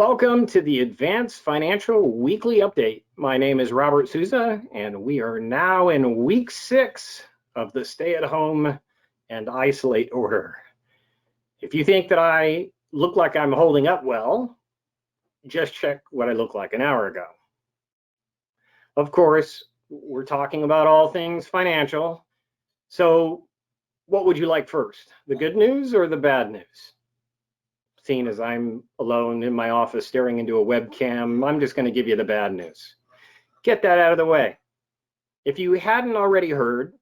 Welcome to the Advanced Financial Weekly Update. My name is Robert Souza, and we are now in week 6 of the stay-at-home and isolate order. If you think that I look like I'm holding up well, just check what I looked like an hour ago. Of course, we're talking about all things financial. So what would you like first, the good news or the bad news? Seeing as I'm alone in my office staring into a webcam, I'm just going to give you the bad news. Get that out of the way. If you hadn't already heard,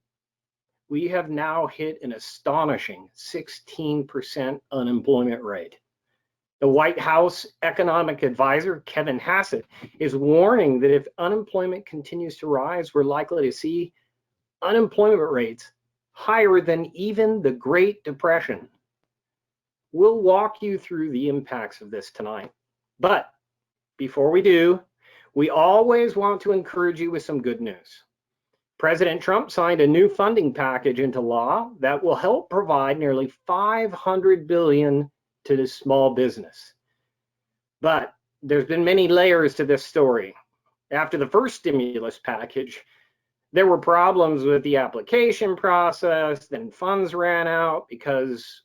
we have now hit an astonishing 16% unemployment rate. The White House economic advisor, Kevin Hassett, is warning that if unemployment continues to rise, we're likely to see unemployment rates higher than even the Great Depression. We'll walk you through the impacts of this tonight. But before we do, we always want to encourage you with some good news. President Trump signed a new funding package into law that will help provide nearly $500 billion to the small business. But there's been many layers to this story. After the first stimulus package, there were problems with the application process, then funds ran out because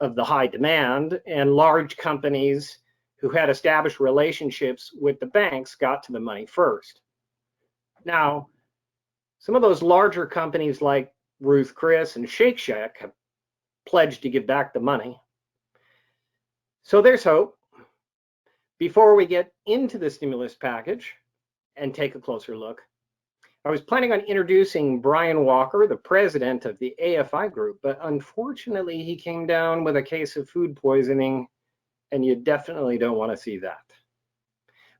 of the high demand, and large companies who had established relationships with the banks got to the money first. Now, some of those larger companies like Ruth Chris and Shake Shack have pledged to give back the money. So there's hope. Before we get into the stimulus package and take a closer look, I was planning on introducing Brian Walker, the president of the AFI group, but unfortunately he came down with a case of food poisoning, and you definitely don't want to see that.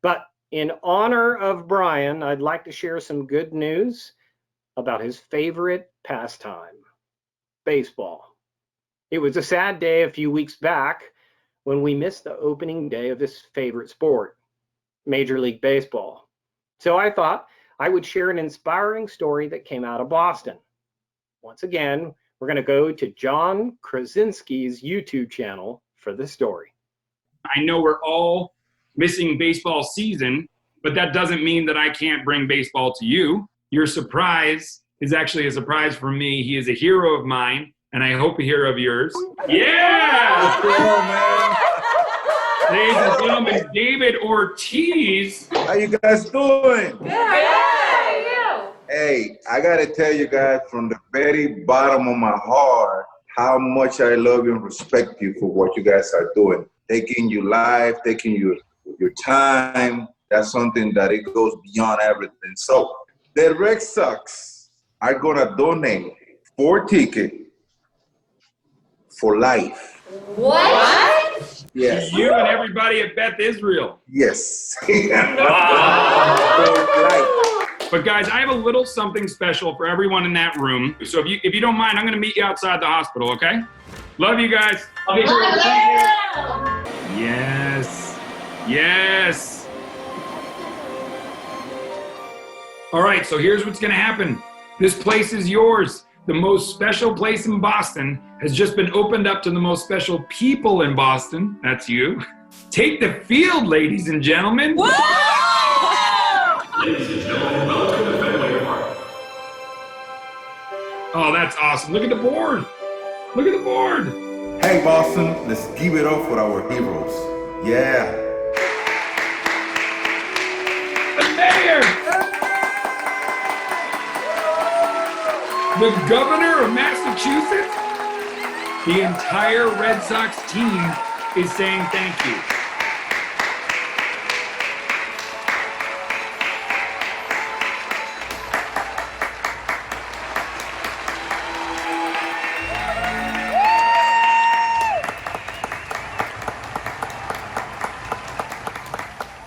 But in honor of Brian, I'd like to share some good news about his favorite pastime, baseball. It was a sad day a few weeks back when we missed the opening day of his favorite sport, Major League Baseball. So I thought I would share an inspiring story that came out of Boston. Once again, we're going to go to John Krasinski's YouTube channel for the story. I know we're all missing baseball season, but that doesn't mean that I can't bring baseball to you. Your surprise is actually a surprise for me. He is a hero of mine, and I hope a hero of yours. Yeah! What's going on, man? Ladies and gentlemen, David Ortiz. How you guys doing? Yeah. Hey, I gotta tell you guys from the very bottom of my heart how much I love you and respect you for what you guys are doing. Taking your life, taking your time. That's something that it goes beyond everything. So the Red Sox are gonna donate 4 tickets for life. What? Yes. To you and everybody at Beth Israel. Yes. Wow. For life. But guys, I have a little something special for everyone in that room. So if you don't mind, I'm gonna meet you outside the hospital, okay? Love you guys. Yes. Yes. All right, so here's what's gonna happen. This place is yours. The most special place in Boston has just been opened up to the most special people in Boston. That's you. Take the field, ladies and gentlemen. Woo! Ladies and gentlemen, welcome to the Fenway Park. Oh, that's awesome. Look at the board. Look at the board. Hey Boston, let's give it up for our heroes. Yeah. The mayor. The governor of Massachusetts. The entire Red Sox team is saying thank you.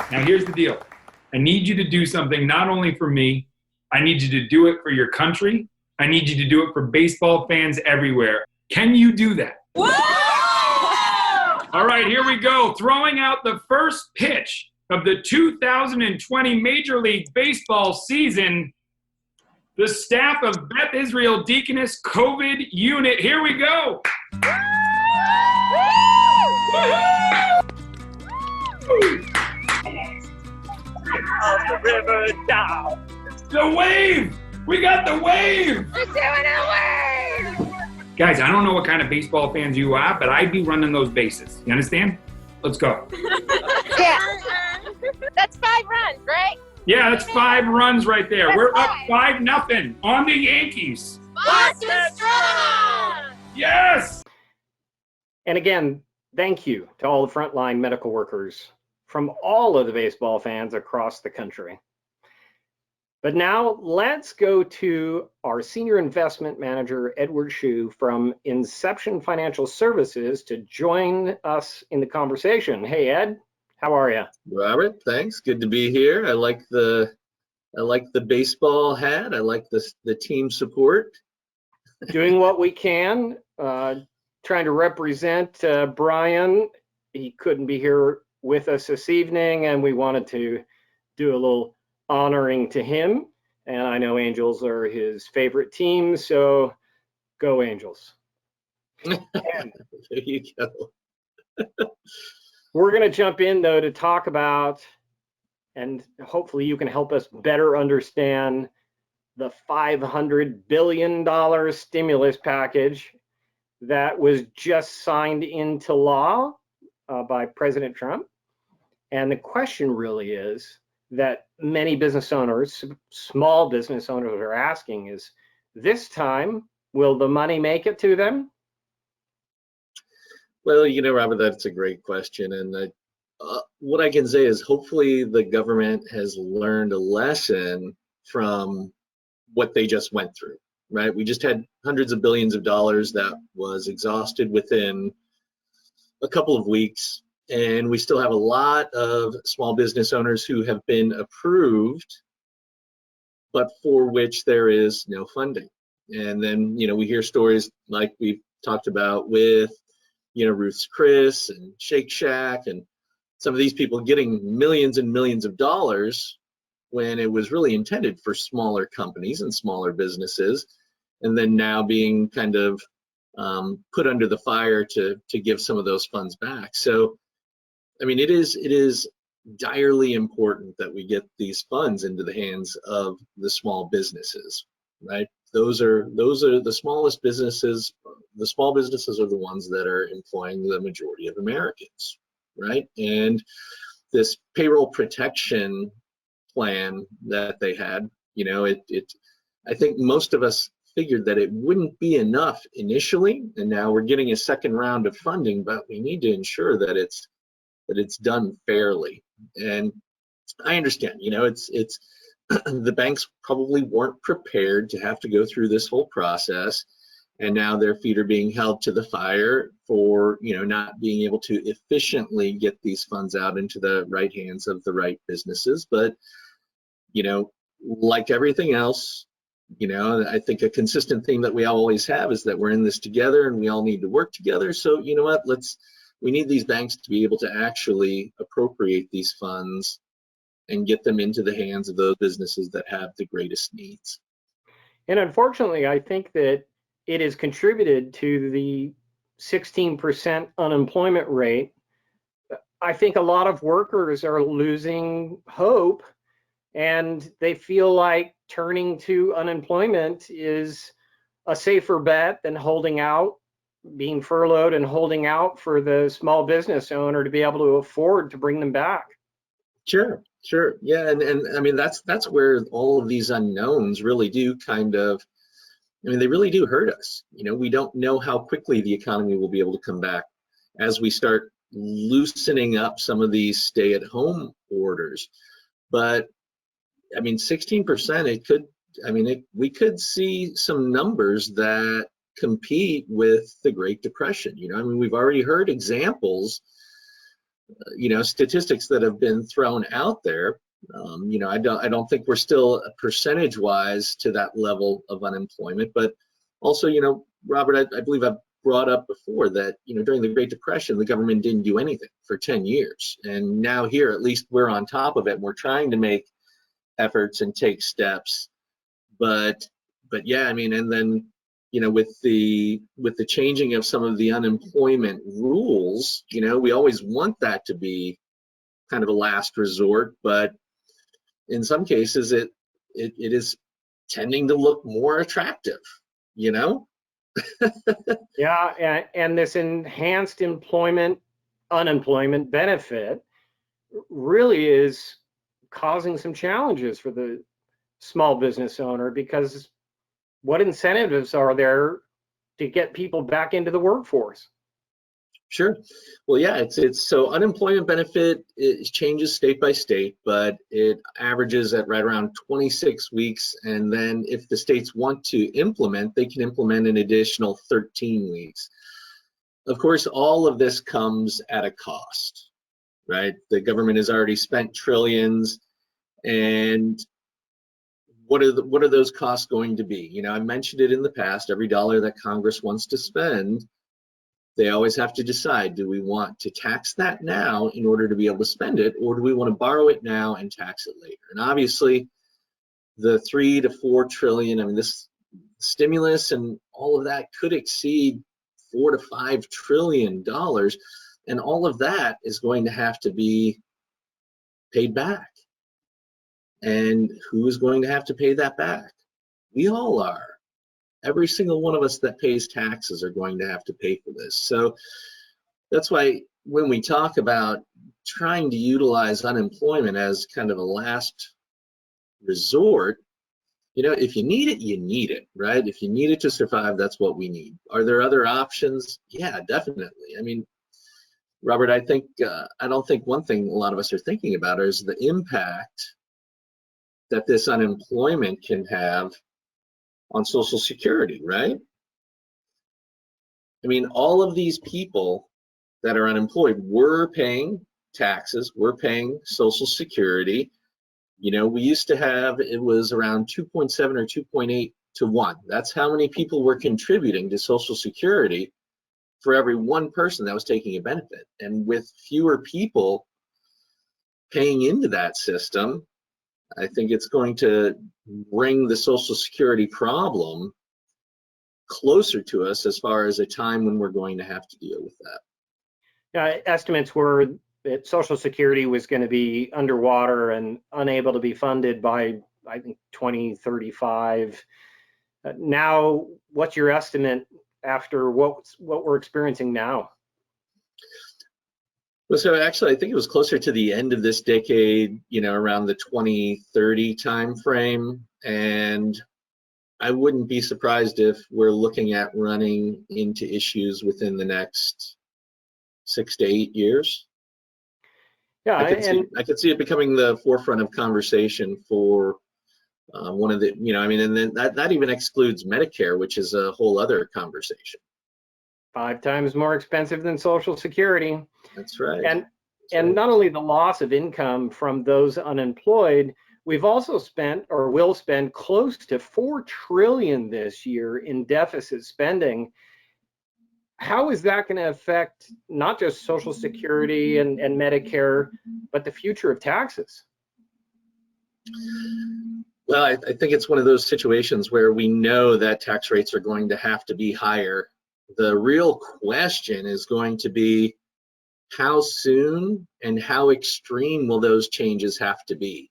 Now here's the deal. I need you to do something not only for me, I need you to do it for your country. I need you to do it for baseball fans everywhere. Can you do that? Woo! All right, here we go. Throwing out the first pitch of the 2020 Major League Baseball season, the staff of Beth Israel Deaconess COVID Unit. Here we go. the river down. The wave! We got the wave! We're doing a wave! Guys, I don't know what kind of baseball fans you are, but I'd be running those bases. You understand? Let's go. Yeah. That's 5 runs, right? Yeah, that's 5 runs right there. We're up 5-0 on the Yankees. Boston strong! Yes! And again, thank you to all the frontline medical workers from all of the baseball fans across the country. But now let's go to our senior investment manager, Edward Schuh from Inception Financial Services to join us in the conversation. Hey, Ed, how are you? Robert, thanks. Good to be here. I like the baseball hat. I like the team support. Doing what we can, trying to represent Brian. He couldn't be here with us this evening, and we wanted to do a little honoring to him. And I know Angels are his favorite team, so go Angels. There you go. We're going to jump in, though, to talk about, and hopefully you can help us better understand, the $500 billion stimulus package that was just signed into law by President Trump. And the question really is that many business owners, small business owners are asking is, this time, will the money make it to them? Well, Robert, that's a great question. And what I can say is hopefully the government has learned a lesson from what they just went through, right? We just had hundreds of billions of dollars that was exhausted within a couple of weeks. And we still have a lot of small business owners who have been approved, but for which there is no funding. And then, we hear stories like we've talked about with, Ruth's Chris and Shake Shack and some of these people getting millions and millions of dollars when it was really intended for smaller companies and smaller businesses, and then now being kind of put under the fire to give some of those funds back. So, it is direly important that we get these funds into the hands of the small businesses, right? Those are the smallest businesses. The small businesses are the ones that are employing the majority of Americans, right? And this payroll protection plan that they had, I think most of us figured that it wouldn't be enough initially, and now we're getting a second round of funding, but we need to ensure that it's done fairly. And I understand, it's the banks probably weren't prepared to have to go through this whole process, and now their feet are being held to the fire for not being able to efficiently get these funds out into the right hands of the right businesses. But like everything else, I think a consistent theme that we always have is that we're in this together and we all need to work together. So we need these banks to be able to actually appropriate these funds and get them into the hands of those businesses that have the greatest needs. And unfortunately, I think that it has contributed to the 16% unemployment rate. I think a lot of workers are losing hope, and they feel like turning to unemployment is a safer bet than holding out, being furloughed and holding out for the small business owner to be able to afford to bring them back. Sure. Yeah, and that's where all of these unknowns really do they really do hurt us. We don't know how quickly the economy will be able to come back as we start loosening up some of these stay-at-home orders. But 16%, we could see some numbers that compete with the Great Depression. We've already heard examples, statistics that have been thrown out there. I don't think we're still percentage-wise to that level of unemployment, but also, Robert, I believe I've brought up before that, during the Great Depression, the government didn't do anything for 10 years. And now here, at least we're on top of it, and we're trying to make efforts and take steps. But yeah, and then, with the changing of some of the unemployment rules, we always want that to be kind of a last resort, but in some cases it is tending to look more attractive, you know? Yeah, and this enhanced unemployment benefit really is causing some challenges for the small business owner, because what incentives are there to get people back into the workforce? Sure. Well, yeah, it's so unemployment benefit, it changes state by state, but it averages at right around 26 weeks. And then if the states want to implement, they can implement an additional 13 weeks. Of course, all of this comes at a cost, right? The government has already spent trillions, and what are those costs going to be? You know, I mentioned it in the past, every dollar that Congress wants to spend, they always have to decide, do we want to tax that now in order to be able to spend it, or do we want to borrow it now and tax it later? And obviously, the 3 to 4 trillion, I mean, this stimulus and all of that could exceed $4 to $5 trillion, and all of that is going to have to be paid back. And who is going to have to pay that back? We all are. Every single one of us that pays taxes are going to have to pay for this. So that's why when we talk about trying to utilize unemployment as kind of a last resort, you know, if you need it, you need it, right? If you need it to survive, that's what we need. Are there other options? Yeah, definitely. I mean, Robert, I don't think one thing a lot of us are thinking about is the impact that this unemployment can have on Social Security, right? I mean, all of these people that are unemployed were paying taxes, were paying Social Security. You know, we used to have, it was around 2.7 or 2.8 to 1. That's how many people were contributing to Social Security for every one person that was taking a benefit. And with fewer people paying into that system, I think it's going to bring the Social Security problem closer to us as far as a time when we're going to have to deal with that. Estimates were that Social Security was going to be underwater and unable to be funded by, I think, 2035. Now, what's your estimate after what we're experiencing now? Well, so actually, I think it was closer to the end of this decade, you know, around the 2030 time frame. And I wouldn't be surprised if we're looking at running into issues within the next 6 to 8 years. Yeah, I could see it becoming the forefront of conversation for one of the, you know, I mean, and then that even excludes Medicare, which is a whole other conversation. 5 times more expensive than Social Security. That's right. And not only the loss of income from those unemployed, we've also spent or will spend close to $4 trillion this year in deficit spending. How is that going to affect not just Social Security and Medicare, but the future of taxes? Well, I think it's one of those situations where we know that tax rates are going to have to be higher. The real question is going to be how soon and how extreme will those changes have to be?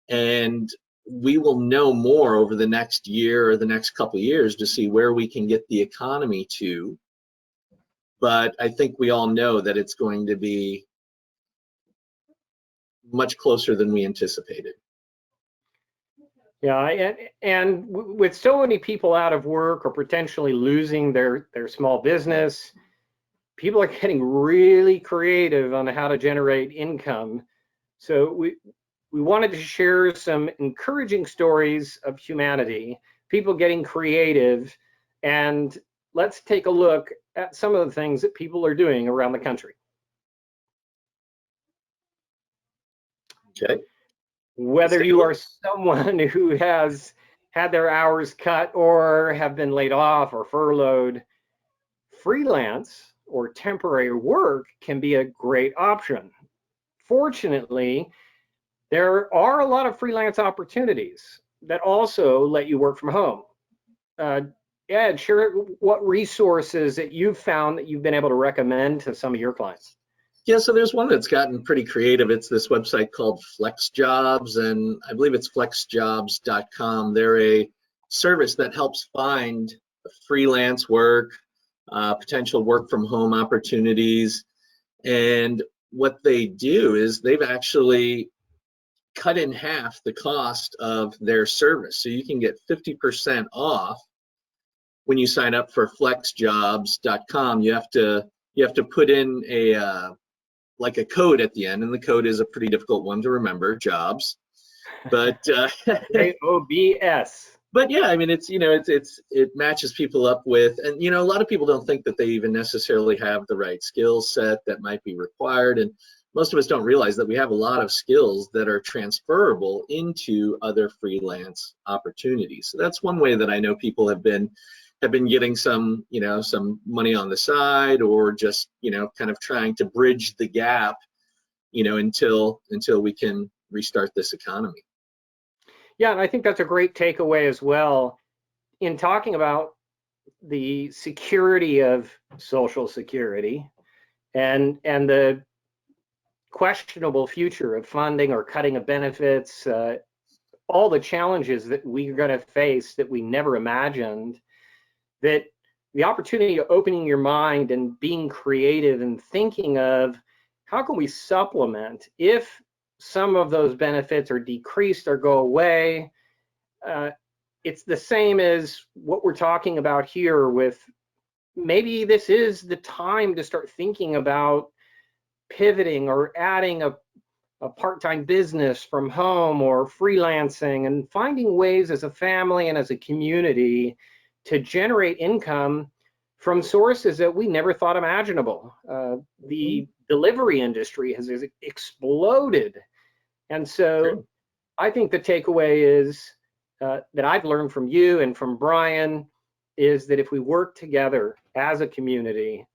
And we will know more over the next year or the next couple of years to see where we can get the economy to. But I think we all know that it's going to be much closer than we anticipated. Yeah, and with so many people out of work or potentially losing their small business, people are getting really creative on how to generate income. So we wanted to share some encouraging stories of humanity, people getting creative, and let's take a look at some of the things that people are doing around the country. Okay. Whether you are someone who has had their hours cut or have been laid off or furloughed, freelance or temporary work can be a great option. Fortunately, there are a lot of freelance opportunities that also let you work from home. Ed, share what resources that you've found that you've been able to recommend to some of your clients. Yeah, so there's one that's gotten pretty creative. It's this website called FlexJobs, and I believe it's flexjobs.com. They're a service that helps find freelance work, potential work from home opportunities. And what they do is they've actually cut in half the cost of their service. So you can get 50% off when you sign up for flexjobs.com. You have to put in a like a code at the end, and the code is a pretty difficult one to remember, jobs. But JOBS. But yeah, I mean, it's, you know, it matches people up with, and you know, a lot of people don't think that they even necessarily have the right skill set that might be required, and most of us don't realize that we have a lot of skills that are transferable into other freelance opportunities. So that's one way that I know people have been getting some, you know, some money on the side, or just, you know, kind of trying to bridge the gap, you know, until we can restart this economy. Yeah, and I think that's a great takeaway as well in talking about the security of Social Security and the questionable future of funding or cutting of benefits, all the challenges that we're going to face that we never imagined, that the opportunity of opening your mind and being creative and thinking of how can we supplement if some of those benefits are decreased or go away. It's the same as what we're talking about here with maybe this is the time to start thinking about pivoting or adding a part-time business from home or freelancing and finding ways as a family and as a community to generate income from sources that we never thought imaginable. The delivery industry has exploded. And so I think the takeaway is that I've learned from you and from Brian is that if we work together as a community,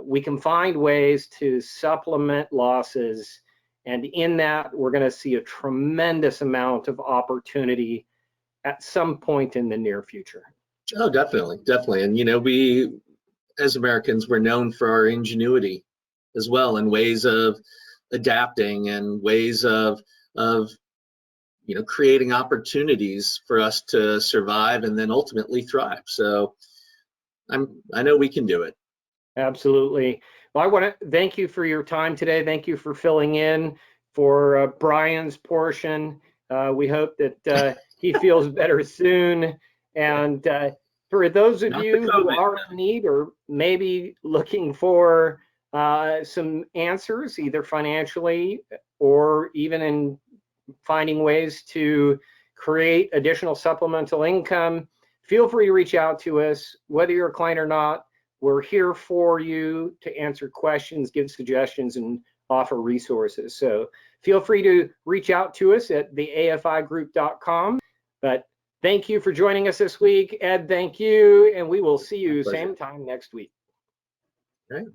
we can find ways to supplement losses. And in that, we're going to see a tremendous amount of opportunity at some point in the near future. Oh, definitely, definitely. And, you know, we, as Americans, we're known for our ingenuity as well, and ways of adapting and ways of you know, creating opportunities for us to survive and then ultimately thrive. So I know we can do it. Absolutely. Well, I want to thank you for your time today. Thank you for filling in for Brian's portion. We hope that he feels better soon. And for those of you who are in need or maybe looking for some answers, either financially or even in finding ways to create additional supplemental income, feel free to reach out to us, whether you're a client or not. We're here for you to answer questions, give suggestions, and offer resources. So feel free to reach out to us at theafigroup.com. But thank you for joining us this week. Ed, thank you. And we will see you same time next week. Right.